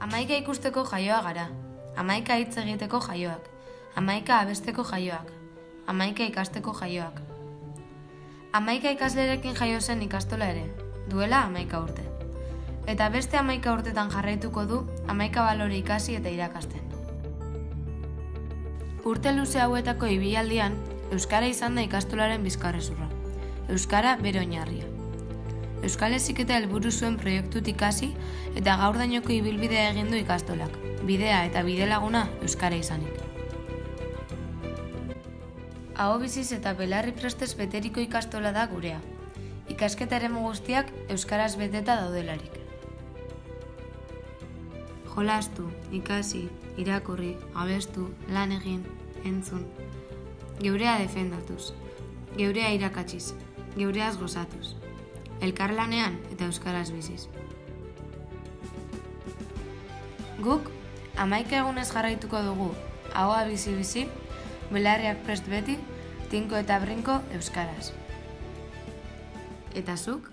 Hamaika ikusteko jaioa gara, hamaika hitz egiteko jaioak, hamaika abesteko jaioak, hamaika ikasteko jaioak. Hamaika ikaslerekin jaio zen ikastola ere, duela 11 urte. Eta beste 11 urtetan jarraituko du 11 balore ikasi eta irakasten. Urte luze hauetako ibilaldian, euskara izan da ikastolaren bizkarrezurra. Euskara bere oinarria. Euskal Heziketa helburu zuen proiektut ikasi eta gaurdainoko ibilbidea egin du ikastolak. Bidea eta bidelaguna euskara izanik. Aho biziz eta belarri prestez beteriko ikastola da gurea. Ikasketa eremu guztiak euskaraz beteta daudelarik. Jolastu, ikasi, irakurri, abestu, lan egin, entzun. Geurea defendatuz, geurea irakatsiz, geureaz gozatuz. Elkarlanean eta euskaraz biziz. Guk, 11 egunez jarraituko dugu, ahoa bizi-bizi, belarriak prest beti, tinko eta brinko euskaraz. Eta zuk?